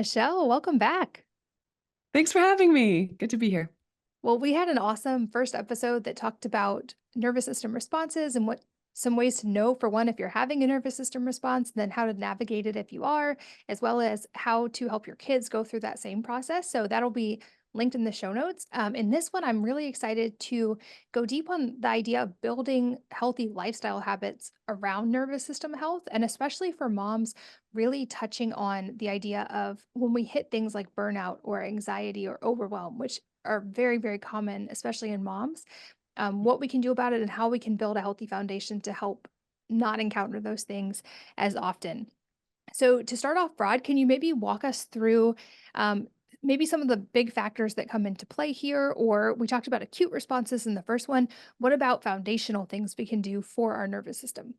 Michelle, welcome back. Thanks for having me. Good to be here. Well, we had an awesome first episode that talked about nervous system responses and what some ways to know, for one, if you're having a nervous system response, then how to navigate it if you are, as well as how to help your kids go through that same process. So that'll be linked in the show notes. In this one, I'm really excited to go deep on the idea of building healthy lifestyle habits around nervous system health, and especially for moms, really touching on the idea of when we hit things like burnout or anxiety or overwhelm, which are very, very common, especially in moms, what we can do about it and how we can build a healthy foundation to help not encounter those things as often. So, to start off broad, can you maybe walk us through maybe some of the big factors that come into play here? Or we talked about acute responses in the first one. What about foundational things we can do for our nervous system?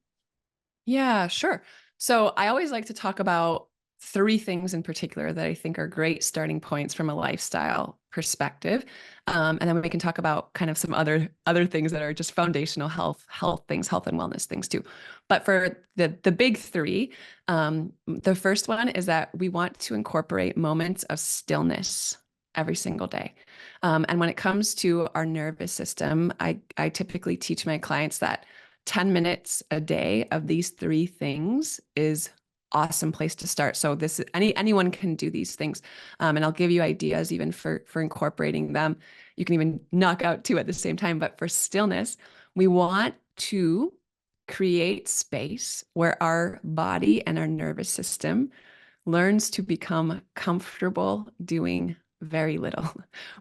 Yeah, sure. So I always like to talk about three things in particular that I think are great starting points from a lifestyle perspective. And then we can talk about kind of some other things that are just foundational health things, health and wellness things too. But for the big three, the first one is that we want to incorporate moments of stillness every single day. And when it comes to our nervous system, I typically teach my clients that 10 minutes a day of these three things is awesome place to start. So this anyone can do these things. And I'll give you ideas even for incorporating them. You can even knock out two at the same time. But for stillness, we want to create space where our body and our nervous system learns to become comfortable doing very little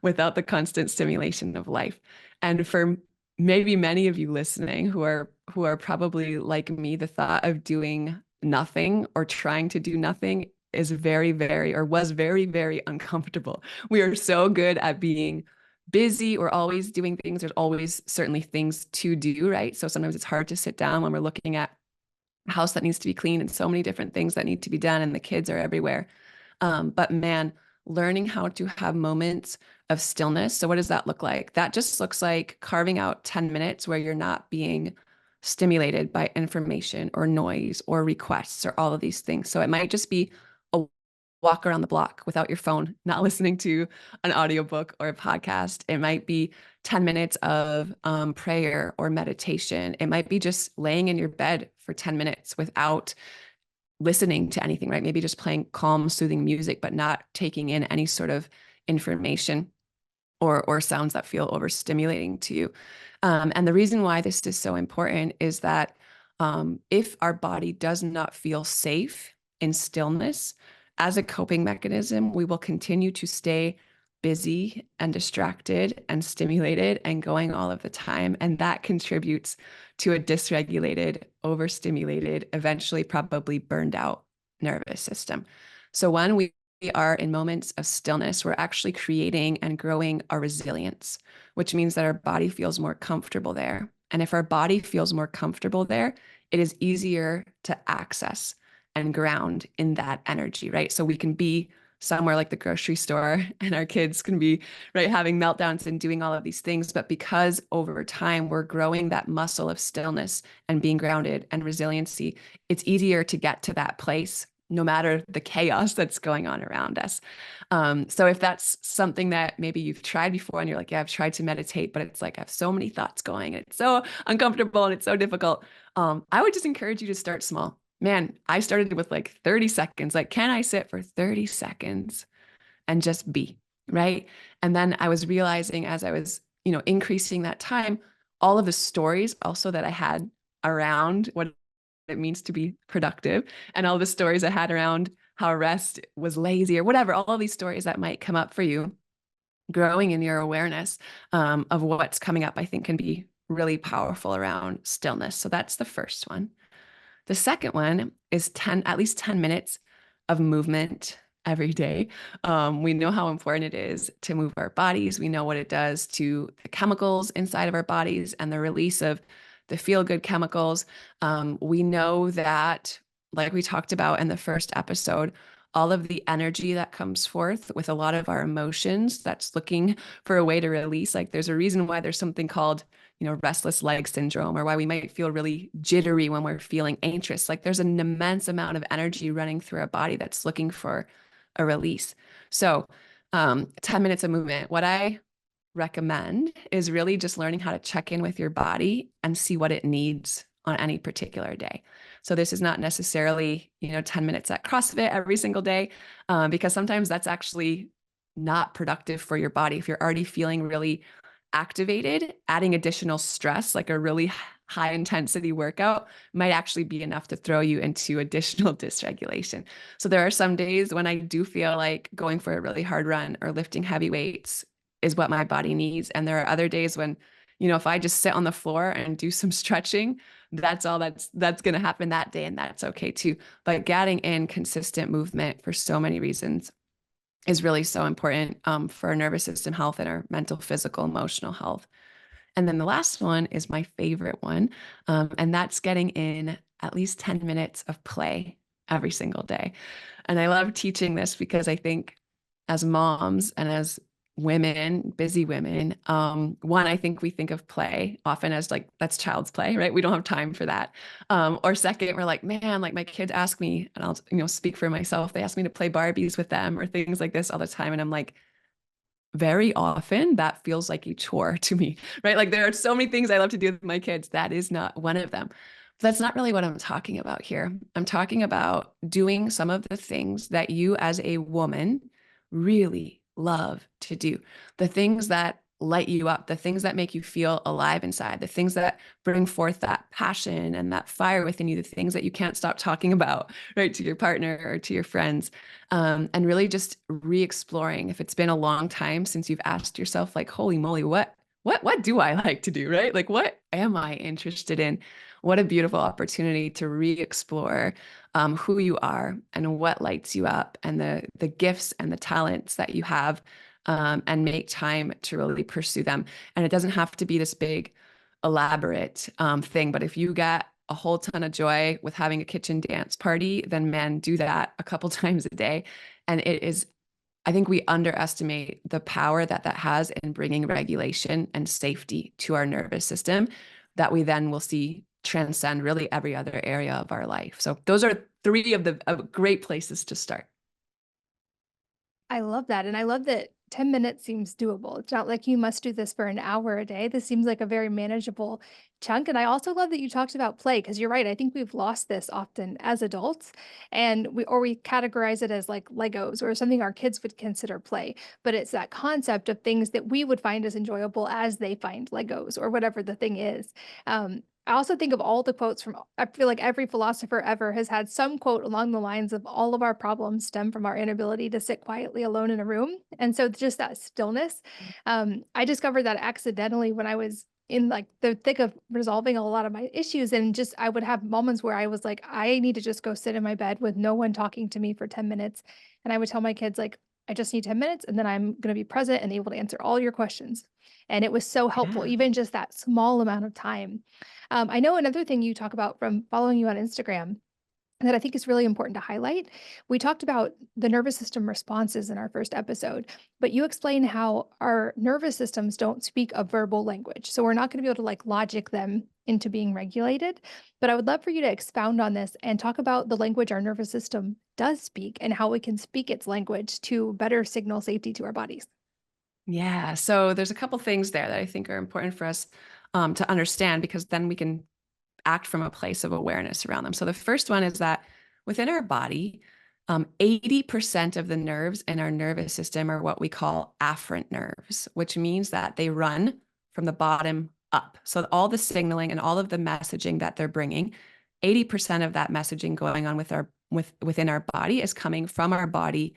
without the constant stimulation of life. And for maybe many of you listening who are probably like me, the thought of doing nothing or trying to do nothing is very, very, or was very, very uncomfortable. We are so good at being busy or always doing things. There's always certainly things to do, right? So sometimes it's hard to sit down when we're looking at a house that needs to be cleaned and so many different things that need to be done, and the kids are everywhere. But man, learning how to have moments of stillness. So, what does that look like? That just looks like carving out 10 minutes where you're not being stimulated by information or noise or requests or all of these things. So, it might just be a walk around the block without your phone, not listening to an audiobook or a podcast. It might be 10 minutes of prayer or meditation. It might be just laying in your bed for 10 minutes without listening to anything, right? Maybe just playing calm, soothing music, but not taking in any sort of information or sounds that feel overstimulating to you. And the reason why this is so important is that if our body does not feel safe in stillness, as a coping mechanism, we will continue to stay busy and distracted and stimulated and going all of the time. And that contributes to a dysregulated, overstimulated, eventually probably burned out nervous system. So when we are in moments of stillness, we're actually creating and growing our resilience, which means that our body feels more comfortable there. And if our body feels more comfortable there, it is easier to access and ground in that energy, right? So we can be somewhere like the grocery store and our kids can be right having meltdowns and doing all of these things, but because over time we're growing that muscle of stillness and being grounded and resiliency, it's easier to get to that place no matter the chaos that's going on around us. So if that's something that maybe you've tried before and you're like, yeah, I've tried to meditate, but it's like I have so many thoughts going and it's so uncomfortable and it's so difficult, I would just encourage you to start small. Man, I started with like 30 seconds. Like, can I sit for 30 seconds and just be, right? And then I was realizing as I was, increasing that time, all of the stories also that I had around what it means to be productive and all the stories I had around how rest was lazy or whatever, all of these stories that might come up for you, growing in your awareness of what's coming up, I think can be really powerful around stillness. So that's the first one. The second one is at least 10 minutes of movement every day. We know how important it is to move our bodies. We know what it does to the chemicals inside of our bodies and the release of the feel-good chemicals. We know that, like we talked about in the first episode, all of the energy that comes forth with a lot of our emotions that's looking for a way to release. Like there's a reason why there's something called restless leg syndrome, or why we might feel really jittery when we're feeling anxious. Like there's an immense amount of energy running through our body that's looking for a release. So 10 minutes of movement. What I recommend is really just learning how to check in with your body and see what it needs on any particular day. So this is not necessarily, 10 minutes at CrossFit every single day, because sometimes that's actually not productive for your body. If you're already feeling really activated, adding additional stress, like a really high intensity workout, might actually be enough to throw you into additional dysregulation. So there are some days when I do feel like going for a really hard run or lifting heavy weights is what my body needs. And there are other days when, if I just sit on the floor and do some stretching, that's all that's going to happen that day. And that's okay too. But getting in consistent movement for so many reasons is really so important for our nervous system health and our mental, physical, emotional health. And then the last one is my favorite one. And that's getting in at least 10 minutes of play every single day. And I love teaching this because I think as moms and as women, busy women, one, I think we think of play often as like, that's child's play, right? We don't have time for that. Or second, we're like, man, like my kids ask me, and I'll, speak for myself. They ask me to play Barbies with them or things like this all the time. And I'm like, very often that feels like a chore to me, right? Like there are so many things I love to do with my kids. That is not one of them. But that's not really what I'm talking about here. I'm talking about doing some of the things that you as a woman really love to do. The things that light you up, the things that make you feel alive inside, the things that bring forth that passion and that fire within you, the things that you can't stop talking about, right, to your partner or to your friends. And really just re-exploring if it's been a long time since you've asked yourself, like, holy moly, what do I like to do, right? Like, what am I interested in? What a beautiful opportunity to re-explore who you are and what lights you up and the gifts and the talents that you have, and make time to really pursue them. And it doesn't have to be this big, elaborate thing, but if you get a whole ton of joy with having a kitchen dance party, then men do that a couple times a day. And it is, I think we underestimate the power that that has in bringing regulation and safety to our nervous system that we then will see transcend really every other area of our life. So those are three of the great places to start. I love that, and I love that 10 minutes seems doable. It's not like you must do this for an hour a day. This seems like a very manageable chunk, and I also love that you talked about play because you're right. I think we've lost this often as adults, and we categorize it as like Legos or something our kids would consider play. But it's that concept of things that we would find as enjoyable as they find Legos or whatever the thing is. I also think of all the quotes from, I feel like every philosopher ever has had some quote along the lines of all of our problems stem from our inability to sit quietly alone in a room. And so just that stillness, I discovered that accidentally when I was in like the thick of resolving a lot of my issues. And just, I would have moments where I was like, I need to just go sit in my bed with no one talking to me for 10 minutes. And I would tell my kids, like, I just need 10 minutes and then I'm going to be present and able to answer all your questions. And it was so helpful, Yeah. even just that small amount of time. I know another thing you talk about from following you on Instagram that I think is really important to highlight. We talked about the nervous system responses in our first episode, but you explain how our nervous systems don't speak a verbal language. So we're not going to be able to like logic them into being regulated. But I would love for you to expound on this and talk about the language our nervous system does speak and how we can speak its language to better signal safety to our bodies. Yeah. So there's a couple things there that I think are important for us to understand because then we can act from a place of awareness around them. So the first one is that within our body, 80% of the nerves in our nervous system are what we call afferent nerves, which means that they run from the bottom up. So all the signaling and all of the messaging that they're bringing, 80% of that messaging going on within our body is coming from our body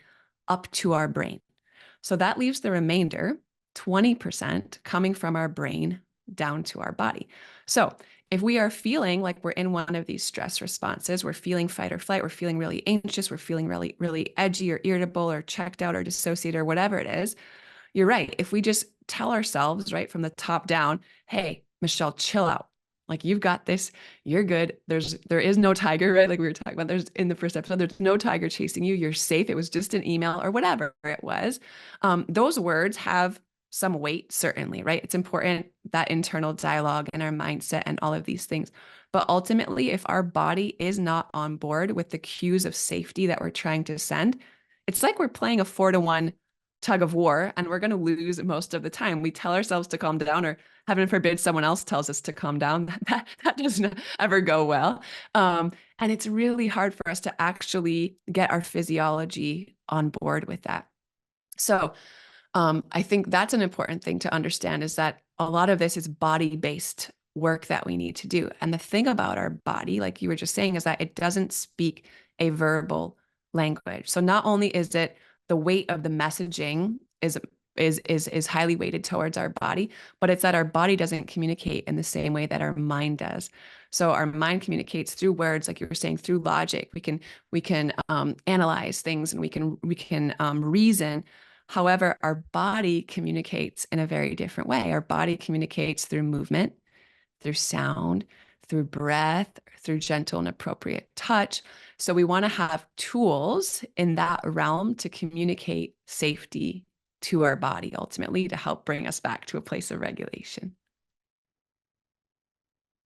up to our brain. So that leaves the remainder, 20%, coming from our brain down to our body. So if we are feeling like we're in one of these stress responses, we're feeling fight or flight, we're feeling really anxious, we're feeling really, really edgy or irritable or checked out or dissociated or whatever it is, you're right. If we just tell ourselves right from the top down, hey, Michelle, chill out. Like you've got this, you're good. There is no tiger, right? Like we were talking about, there's in the first episode, there's no tiger chasing you. You're safe. It was just an email or whatever it was. Those words have some weight, certainly, right? It's important that internal dialogue and our mindset and all of these things. But ultimately, if our body is not on board with the cues of safety that we're trying to send, it's like we're playing a 4-to-1 tug of war, and we're going to lose most of the time. We tell ourselves to calm down, or heaven forbid someone else tells us to calm down. That doesn't ever go well. And it's really hard for us to actually get our physiology on board with that. So I think that's an important thing to understand, is that a lot of this is body-based work that we need to do. And the thing about our body, like you were just saying, is that it doesn't speak a verbal language. So not only is it the weight of the messaging is highly weighted towards our body, but it's that our body doesn't communicate in the same way that our mind does. So our mind communicates through words, like you were saying, through logic. We can analyze things, and we can reason. However, our body communicates in a very different way. Our body communicates through movement, through sound, through breath, through gentle and appropriate touch. So we want to have tools in that realm to communicate safety to our body, ultimately to help bring us back to a place of regulation.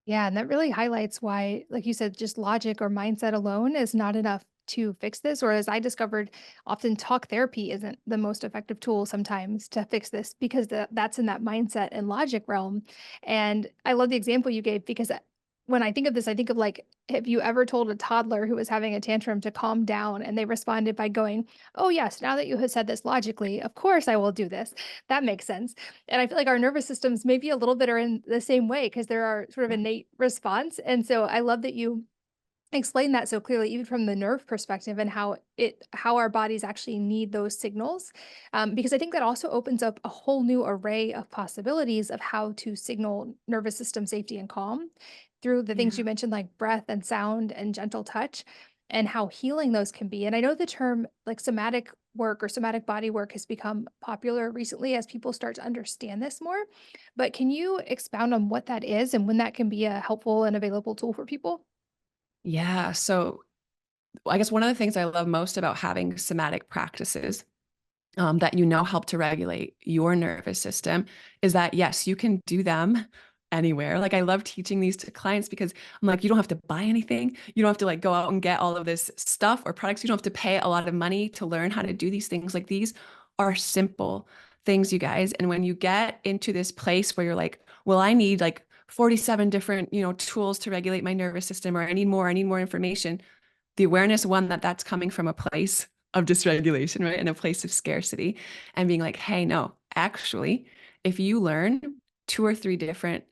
Yeah, and that really highlights why, like you said, just logic or mindset alone is not enough to fix this. Or as I discovered, often talk therapy isn't the most effective tool sometimes to fix this because that's in that mindset and logic realm. And I love the example you gave because when I think of this, I think of like, have you ever told a toddler who was having a tantrum to calm down and they responded by going, "Oh, yes, now that you have said this logically, of course I will do this." That makes sense. And I feel like our nervous systems maybe a little bit are in the same way because there are sort of innate response. And so I love that you explain that so clearly, even from the nerve perspective and how our bodies actually need those signals. Because I think that also opens up a whole new array of possibilities of how to signal nervous system safety and calm through the things you Yeah. mentioned, like breath and sound and gentle touch, and how healing those can be. And I know the term like somatic work or somatic body work has become popular recently as people start to understand this more. But can you expound on what that is and when that can be a helpful and available tool for people? Yeah. So I guess one of the things I love most about having somatic practices that help to regulate your nervous system is that, yes, you can do them anywhere. Like, I love teaching these to clients because I'm like, you don't have to buy anything. You don't have to like go out and get all of this stuff or products. You don't have to pay a lot of money to learn how to do these things. Like, these are simple things, you guys. And when you get into this place where you're like, well, I need like 47 different, tools to regulate my nervous system, or I need more information. The awareness, one, that that's coming from a place of dysregulation, right? And a place of scarcity, and being like, hey, no, actually, if you learn 2 or 3 different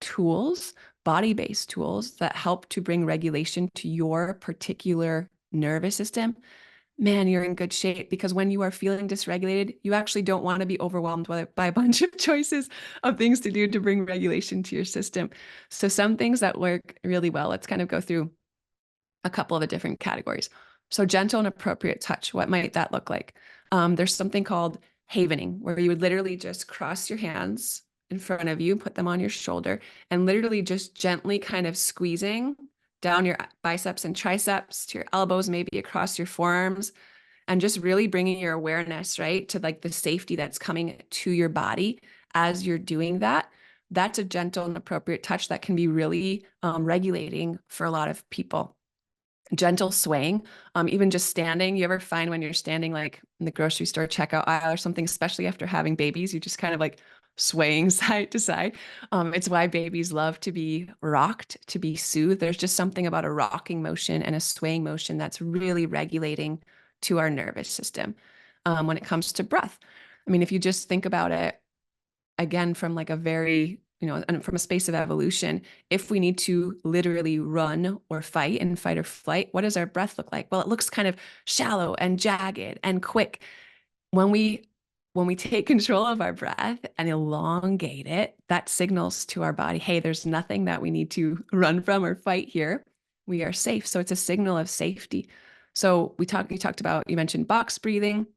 tools, body-based tools that help to bring regulation to your particular nervous system, man, you're in good shape, because when you are feeling dysregulated, you actually don't want to be overwhelmed by a bunch of choices of things to do to bring regulation to your system. So some things that work really well, let's kind of go through a couple of the different categories. So gentle and appropriate touch, what might that look like? There's something called havening, where you would literally just cross your hands in front of you, put them on your shoulder, and literally just gently kind of squeezing down your biceps and triceps to your elbows, maybe across your forearms, and just really bringing your awareness, right, to like the safety that's coming to your body as you're doing that. That's a gentle and appropriate touch that can be really regulating for a lot of people. Gentle swaying, even just standing. You ever find when you're standing like in the grocery store checkout aisle or something, especially after having babies, you just kind of like swaying side to side. It's why babies love to be rocked, to be soothed. There's just something about a rocking motion and a swaying motion that's really regulating to our nervous system. When it comes to breath, I mean, if you just think about it, again, from like a very, and from a space of evolution, if we need to literally run or fight in fight or flight, what does our breath look like? Well, it looks kind of shallow and jagged and quick. When we take control of our breath and elongate it, that signals to our body, hey, there's nothing that we need to run from or fight here. We are safe. So it's a signal of safety. So you mentioned box breathing.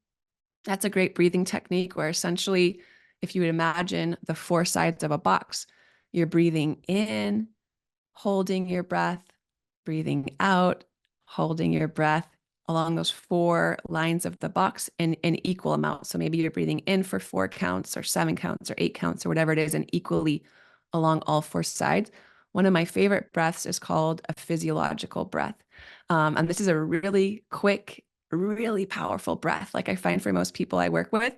That's a great breathing technique, where essentially, if you would imagine the 4 sides of a box, you're breathing in, holding your breath, breathing out, holding your breath along those 4 lines of the box in an equal amount. So maybe you're breathing in for 4 counts or 7 counts or 8 counts or whatever it is, and equally along all 4 sides. One of my favorite breaths is called a physiological breath. And this is a really quick really powerful breath. Like I find for most people I work with,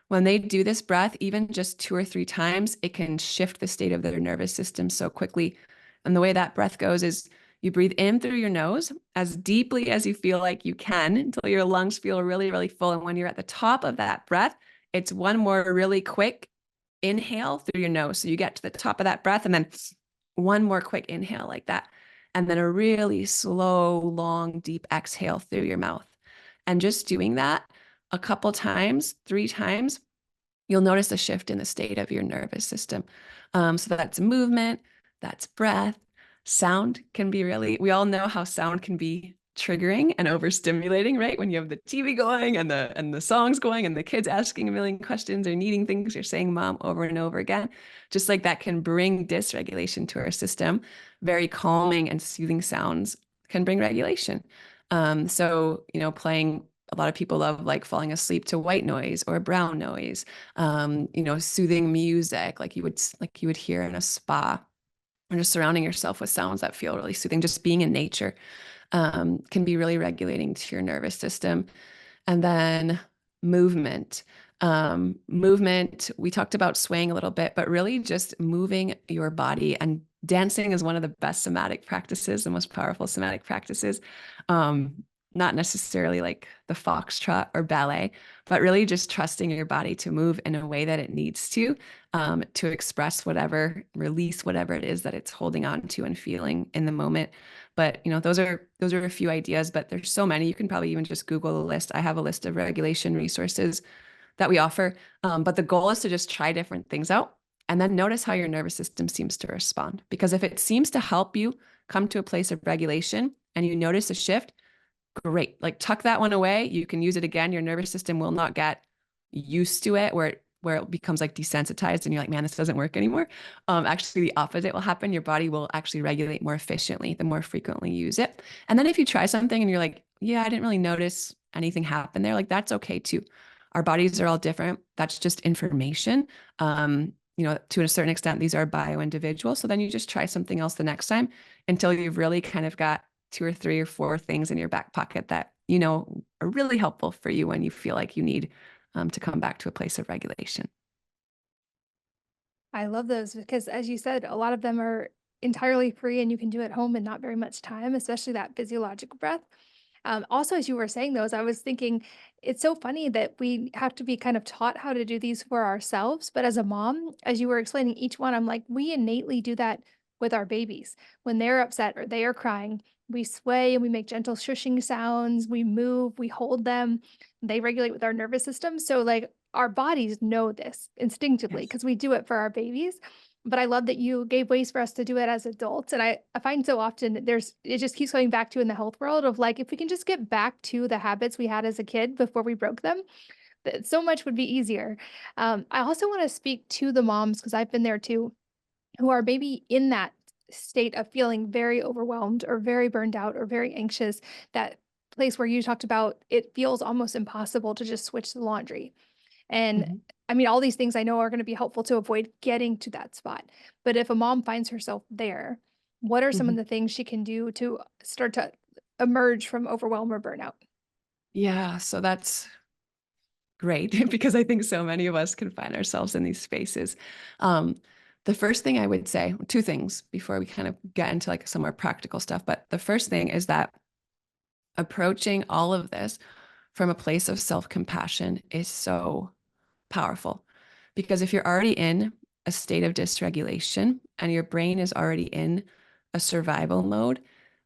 when they do this breath, even just 2 or 3 times, it can shift the state of their nervous system so quickly. And the way that breath goes is you breathe in through your nose as deeply as you feel like you can until your lungs feel really, really full. And when you're at the top of that breath, it's one more really quick inhale through your nose. So you get to the top of that breath and then one more quick inhale like that. And then a really slow, long, deep exhale through your mouth. And just doing that a couple times, 3 times, you'll notice a shift in the state of your nervous system. So that's movement, that's breath. Sound can be really, we all know how sound can be triggering and overstimulating, right? When you have the TV going and the songs going and the kids asking a million questions or needing things, you're saying mom over and over again. Just like that can bring dysregulation to our system. Very calming and soothing sounds can bring regulation. So, playing, a lot of people love like falling asleep to white noise or brown noise, soothing music like you would hear in a spa, or just surrounding yourself with sounds that feel really soothing. Just being in nature can be really regulating to your nervous system. And then movement. Movement, we talked about swaying a little bit, but really just moving your body, and dancing is one of the best somatic practices, the most powerful somatic practices. Not necessarily like the foxtrot or ballet, but really just trusting your body to move in a way that it needs to express whatever, release whatever it is that it's holding on to and feeling in the moment. But those are a few ideas, but there's so many. You can probably even just Google a list. I have a list of regulation resources that we offer. But the goal is to just try different things out and then notice how your nervous system seems to respond. Because if it seems to help you come to a place of regulation and you notice a shift, great. Like tuck that one away. You can use it again. Your nervous system will not get used to it where it becomes like desensitized and you're like, man, this doesn't work anymore. Actually, the opposite will happen. Your body will actually regulate more efficiently the more frequently you use it. And then if you try something and you're like, yeah, I didn't really notice anything happen there, like that's okay too. Our bodies are all different. That's just information. To a certain extent, these are bio individual. So then you just try something else the next time until you've really kind of got 2 or 3 or 4 things in your back pocket that are really helpful for you when you feel like you need to come back to a place of regulation. I love those because, as you said, a lot of them are entirely free and you can do at home in not very much time, especially that physiological breath. Also, as you were saying those, I was thinking it's so funny that we have to be kind of taught how to do these for ourselves. But as a mom, as you were explaining each one, I'm like, we innately do that with our babies. When they're upset or they are crying, we sway and we make gentle shushing sounds, we move, we hold them, they regulate with our nervous system. So, like, our bodies know this instinctively Yes. because we do it for our babies. But I love that you gave ways for us to do it as adults. And I find so often it just keeps going back to in the health world of like, if we can just get back to the habits we had as a kid before we broke them, that so much would be easier. I also want to speak to the moms because I've been there too, who are maybe in that state of feeling very overwhelmed or very burned out or very anxious. That place where you talked about it feels almost impossible to just switch the laundry. And Mhm. I mean, all these things I know are going to be helpful to avoid getting to that spot. But if a mom finds herself there, what are some of Mhm. the things she can do to start to emerge from overwhelm or burnout? Yeah, so that's great because I think so many of us can find ourselves in these spaces. Um, the first thing I would say, two things before we kind of get into like some more practical stuff, but the first thing is that approaching all of this from a place of self-compassion is so powerful. Because if you're already in a state of dysregulation and your brain is already in a survival mode,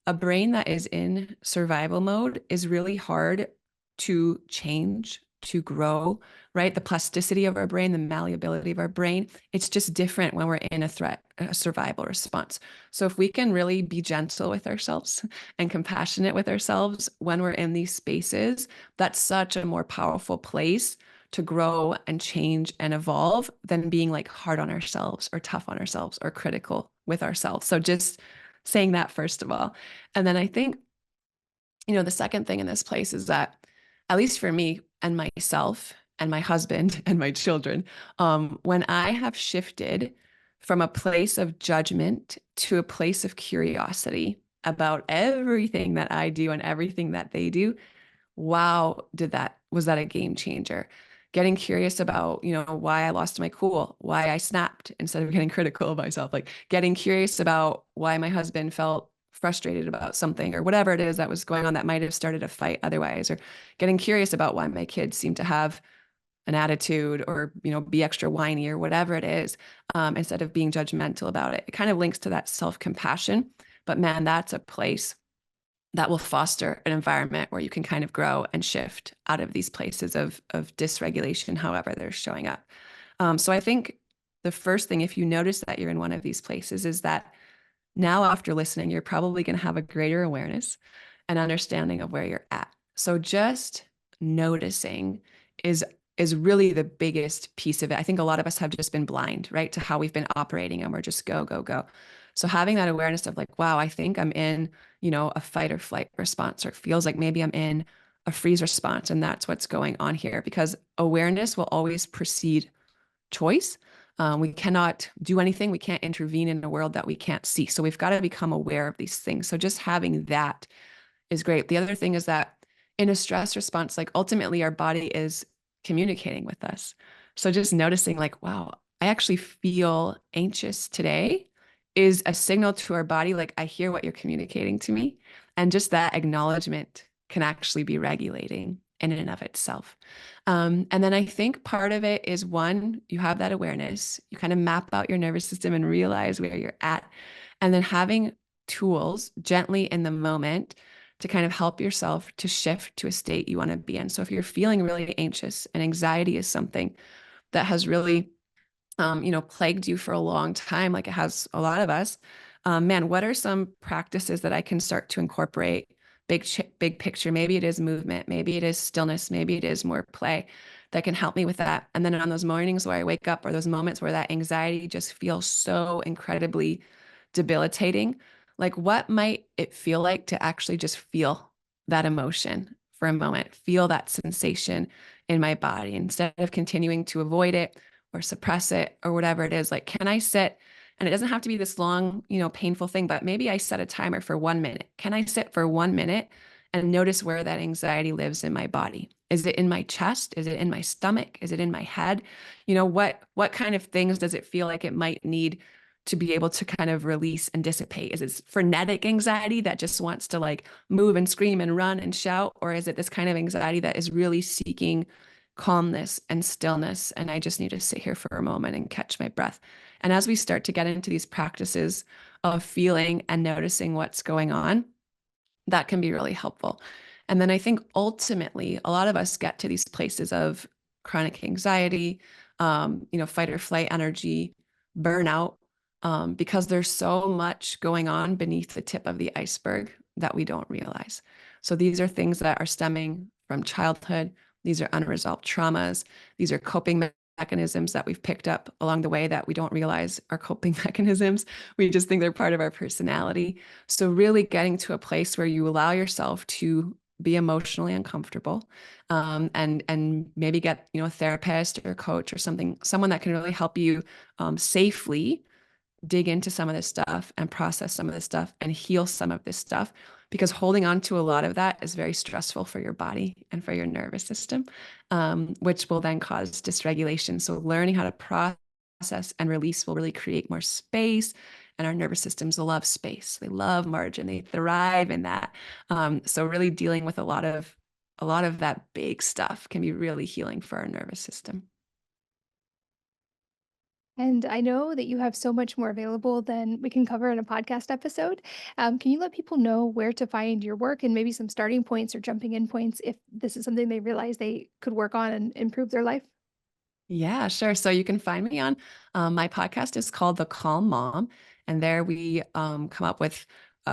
a brain that is in survival mode is really hard to change, to grow, right? The plasticity of our brain, the malleability of our brain, it's just different when we're in a threat, a survival response. So if we can really be gentle with ourselves and compassionate with ourselves when we're in these spaces, that's such a more powerful place to grow and change and evolve than being like hard on ourselves or tough on ourselves or critical with ourselves. So just saying that first of all. And then I think, the second thing in this place is that, at least for me and myself and my husband and my children, when I have shifted from a place of judgment to a place of curiosity about everything that I do and everything that they do, wow, was that a game changer? Getting curious about, why I lost my cool, why I snapped instead of getting critical of myself, like getting curious about why my husband felt frustrated about something or whatever it is that was going on that might have started a fight otherwise, or getting curious about why my kids seem to have an attitude or, be extra whiny or whatever it is, instead of being judgmental about it. It kind of links to that self-compassion, but man, that's a place that will foster an environment where you can kind of grow and shift out of these places of dysregulation, however they're showing up. So I think the first thing, if you notice that you're in one of these places, is that now after listening, you're probably going to have a greater awareness and understanding of where you're at. So just noticing is is really the biggest piece of it. I think a lot of us have just been blind, right, to how we've been operating and we're just go, go, go. So having that awareness of like, wow, I think I'm in, a fight or flight response, or it feels like maybe I'm in a freeze response, and that's what's going on here, because awareness will always precede choice. We cannot do anything. We can't intervene in a world that we can't see. So we've got to become aware of these things. So just having that is great. The other thing is that in a stress response, like ultimately our body is communicating with us. So just noticing, like, wow, I actually feel anxious today is a signal to our body, like, I hear what you're communicating to me. And just that acknowledgement can actually be regulating in and of itself. And then I think part of it is, one, you have that awareness, you kind of map out your nervous system and realize where you're at. And then having tools gently in the moment to kind of help yourself to shift to a state you want to be in. So if you're feeling really anxious and anxiety is something that has really, plagued you for a long time, like it has a lot of us, man, what are some practices that I can start to incorporate? Big picture. Maybe it is movement. Maybe it is stillness. Maybe it is more play that can help me with that. And then on those mornings where I wake up, or those moments where that anxiety just feels so incredibly debilitating, like what might it feel like to actually just feel that emotion for a moment, feel that sensation in my body instead of continuing to avoid it or suppress it or whatever it is. Like, can I sit? And it doesn't have to be this long, painful thing, but maybe I set a timer for 1 minute. Can I sit for 1 minute and notice where that anxiety lives in my body? Is it in my chest? Is it in my stomach? Is it in my head? What kind of things does it feel like it might need to be able to kind of release and dissipate? Is it frenetic anxiety that just wants to like move and scream and run and shout? Or is it this kind of anxiety that is really seeking calmness and stillness? And I just need to sit here for a moment and catch my breath. And as we start to get into these practices of feeling and noticing what's going on, that can be really helpful. And then I think ultimately, a lot of us get to these places of chronic anxiety, fight or flight energy, burnout, because there's so much going on beneath the tip of the iceberg that we don't realize. So these are things that are stemming from childhood. These are unresolved traumas. These are coping mechanisms that we've picked up along the way that we don't realize are coping mechanisms. We just think they're part of our personality. So really getting to a place where you allow yourself to be emotionally uncomfortable, and maybe get a therapist or a coach or someone that can really help you safely dig into some of this stuff and process some of this stuff and heal some of this stuff, because holding on to a lot of that is very stressful for your body and for your nervous system, which will then cause dysregulation. So learning how to process and release will really create more space. And our nervous systems love space. They love margin. They thrive in that. So really dealing with a lot of that big stuff can be really healing for our nervous system. And I know that you have so much more available than we can cover in a podcast episode. Can you let people know where to find your work and maybe some starting points or jumping in points if this is something they realize they could work on and improve their life? Yeah, sure. So you can find me on my podcast is called The Calm Mom, and there we come up with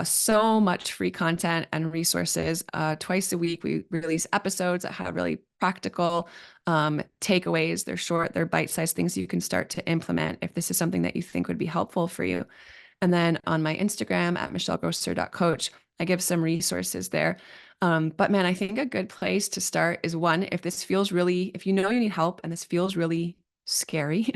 so much free content and resources. Twice a week, we release episodes that have really practical takeaways. They're short, they're bite-sized things you can start to implement if this is something that you think would be helpful for you. And then on my Instagram at michellegrosser.coach, I give some resources there. But man, I think a good place to start is, one, if you know you need help and this feels really scary,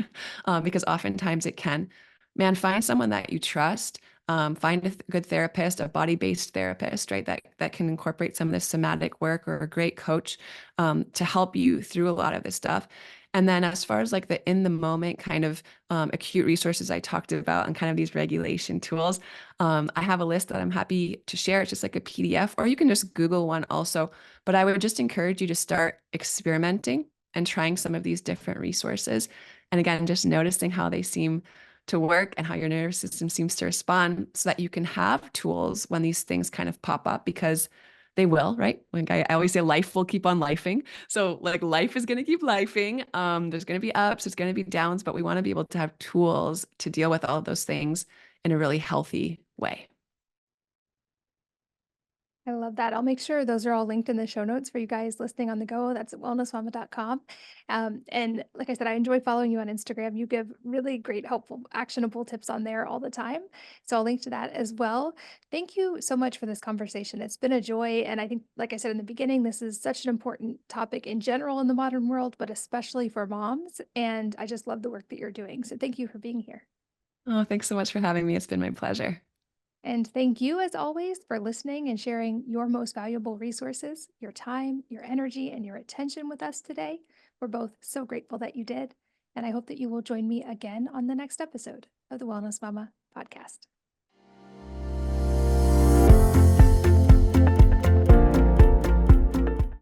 because oftentimes it can, man, find someone that you trust. Find a good therapist, a body-based therapist, right? That can incorporate some of this somatic work, or a great coach to help you through a lot of this stuff. And then as far as like the in the moment kind of acute resources I talked about and kind of these regulation tools, I have a list that I'm happy to share. It's just like a PDF, or you can just Google one also. But I would just encourage you to start experimenting and trying some of these different resources. And again, just noticing how they seem to work and how your nervous system seems to respond, so that you can have tools when these things kind of pop up, because they will, right? Like I always say, life will keep on lifing. So like life is going to keep lifing. There's going to be ups, there's going to be downs, but we want to be able to have tools to deal with all of those things in a really healthy way. I love that. I'll make sure those are all linked in the show notes for you guys listening on the go. That's at wellnessmama.com. And like I said, I enjoy following you on Instagram. You give really great, helpful, actionable tips on there all the time. So I'll link to that as well. Thank you so much for this conversation. It's been a joy. And I think, like I said in the beginning, this is such an important topic in general in the modern world, but especially for moms. And I just love the work that you're doing. So thank you for being here. Oh, thanks so much for having me. It's been my pleasure. And thank you, as always, for listening and sharing your most valuable resources, your time, your energy, and your attention with us today. We're both so grateful that you did. And I hope that you will join me again on the next episode of the Wellness Mama podcast.